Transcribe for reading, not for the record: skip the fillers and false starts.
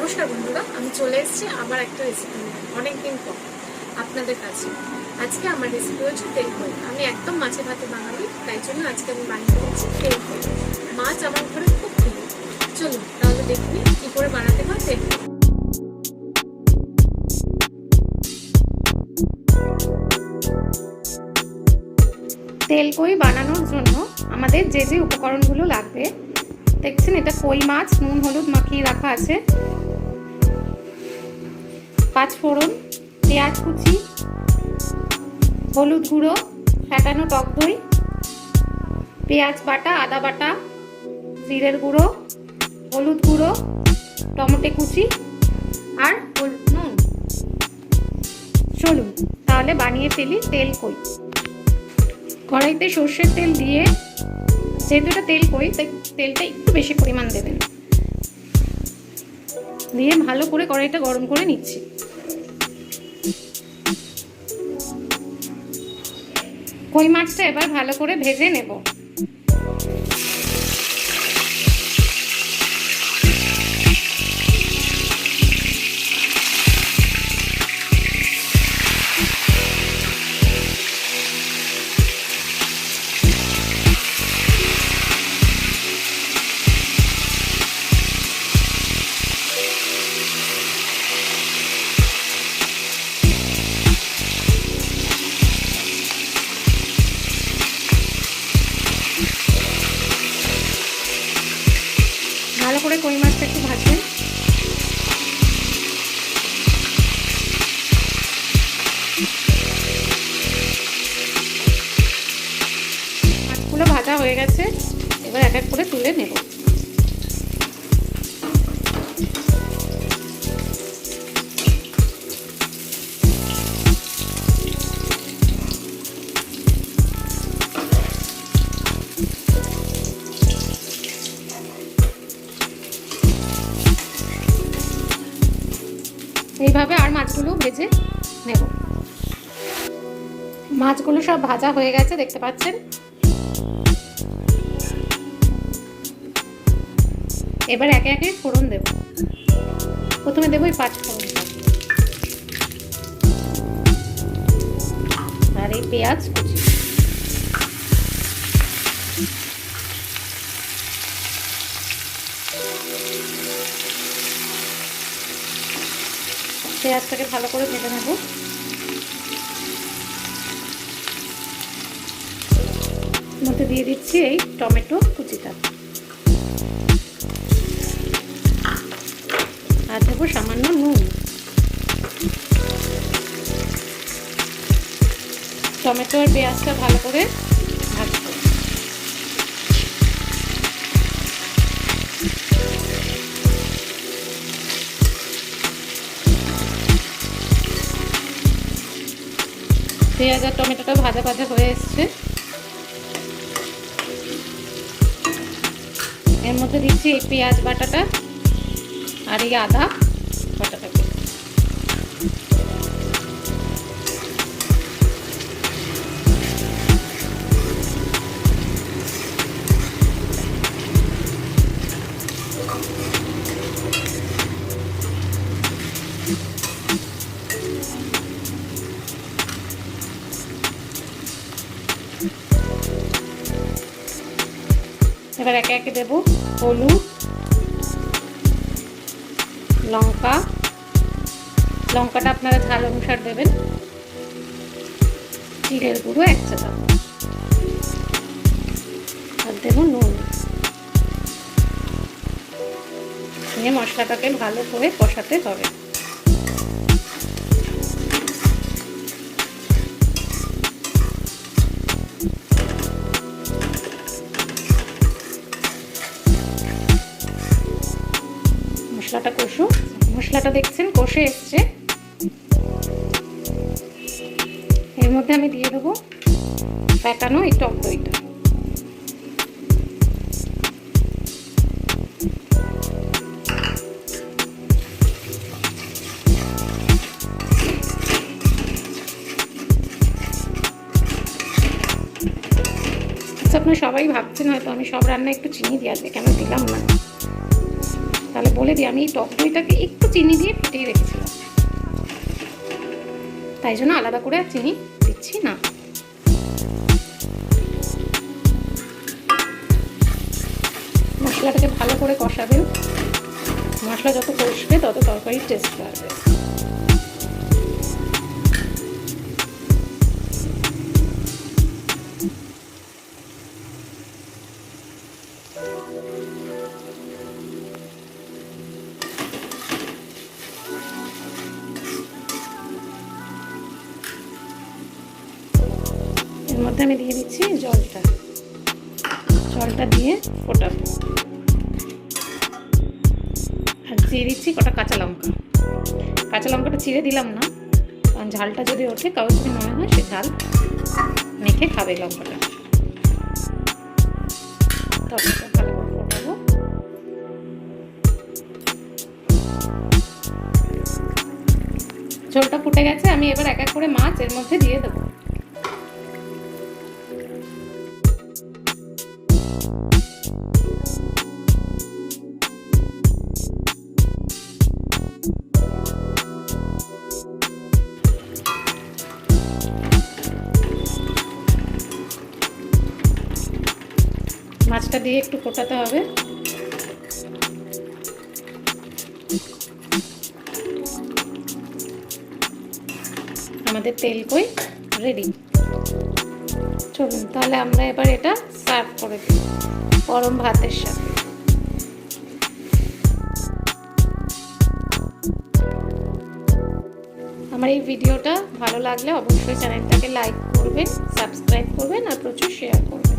নমস্কার বন্ধুরা, আমি চলে এসেছি আবার একটা রেসিপি নিয়ে অনেকদিন পর আপনাদের কাছে। আজকে আমার রেসিপি হচ্ছে তেল কই। আমি একদম মাছে ভাতে বাঙালি, তাই জন্য আজকে আমি বানিয়ে দিচ্ছি তেল কই। মাছ আমার ঘরে খুব প্রিয়। চলুন তাহলে দেখি কি করে বানাতে হয় তেল কই। তেল কই বানানোর জন্য আমাদের যে যে উপকরণগুলো লাগবে দেখছেন, এটা কই মাছ নুন হলুদ মাখিয়ে রাখা আছে, 5 ফোড়ন, পেঁয়াজ কুচি, হলুদ গুঁড়ো, ফ্যাটানো টক দই, পেঁয়াজ বাটা, আদা বাটা, জিরের গুঁড়ো, হলুদ গুঁড়ো, টমেটো কুচি আর নুন। চলুন তাহলে বানিয়ে ফেলি তেল কই। কড়াইতে সর্ষের তেল দিয়ে, যেহেতু এটা তেল কই তাই তেলটা একটু বেশি পরিমাণ দেবেন, দিয়ে ভালো করে কড়াইটা গরম করে নিচ্ছি। কই মাছটা এবার ভালো করে ভেজে নেব। ভালো করে কই মাছটা একটু ভাজবেন। মাছগুলো ভাজা হয়ে গেছে, এবার এক এক করে তুলে নেব। এইভাবে আর মাছগুলো ভেজে নেব। মাছগুলো সব ভাজা হয়ে গেছে দেখতে পাচ্ছেন। এবার একে একে ফোড়ন দেব। প্রথমে দেবো এই 5 ফোড়ন আর এই পেঁয়াজ কুচি। পেঁয়াজটাকে ভালো করে ভেজে নেব। মধ্যে দিয়ে দিচ্ছি এই টমেটো কুচিটা, আর দেবো সামান্য নুন। টমেটো আর পেঁয়াজটা ভালো করে ভাজবো। পেঁয়াজ আর টমেটোটা ভাজা ভাজা হয়ে এসছে, এর মধ্যে দিচ্ছি এই পেঁয়াজ বাটাটা আর এই আদা বাটাটাকে। এবার একে একে দেব হলুদ, লঙ্কাটা আপনারা ঝাল অনুসার দেবেন, জিরের গুঁড়ো 1 চা চামচ, আর দেব নুন। নিয়ে মশলাটাকে ভালো করে কষাতে হবে। মশলাটা কষু। মশলাটা দেখছেন কষে এসছে, এর মধ্যে আমি দিয়ে দেবো ফ্যাটানো এই টক দইটা। আপনারা সবাই ভাবছেন হয়তো আমি সব রান্নায় একটু চিনি দিয়ে আসবে, কেন দিলাম না। তাহলে বলে দিই, আমি এই টক দইটাকে একটু চিনি দিয়ে ফেটিয়ে রেখেছিলাম, তাই জন্য আলাদা করে আর চিনি দিচ্ছি না। মশলাটাকে ভালো করে কষাবেন, মশলা যত কষবে তত তরকারির টেস্ট বাড়বে। এর মধ্যে আমি দিয়ে দিচ্ছি জলটা দিয়ে ফোটাবো। আর দিয়ে দিচ্ছি কটা কাঁচা লঙ্কাটা চিড়ে দিলাম না, কারণ ঝালটা যদি ওঠে কারো যদি মনে হয় সে ঝাল মেখে খাবে লঙ্কাটা। তরকারিটা ভালো করে ফোটাবো। ঝোলটা ফুটে গেছে, আমি এবার এক এক করে মাছ এর মধ্যে দিয়ে দেবো। মাছটা দিয়ে একটু ফোটাতে হবে। আমাদের তেল কই রেডি। চলুন তাহলে আমরা এবার এটা সার্ভ করে দিই গরম ভাতের সাথে। আমার এই ভিডিওটা ভালো লাগলে অবশ্যই চ্যানেলটাকে লাইক করবেন, সাবস্ক্রাইব করবেন আর প্রচুর শেয়ার করবেন।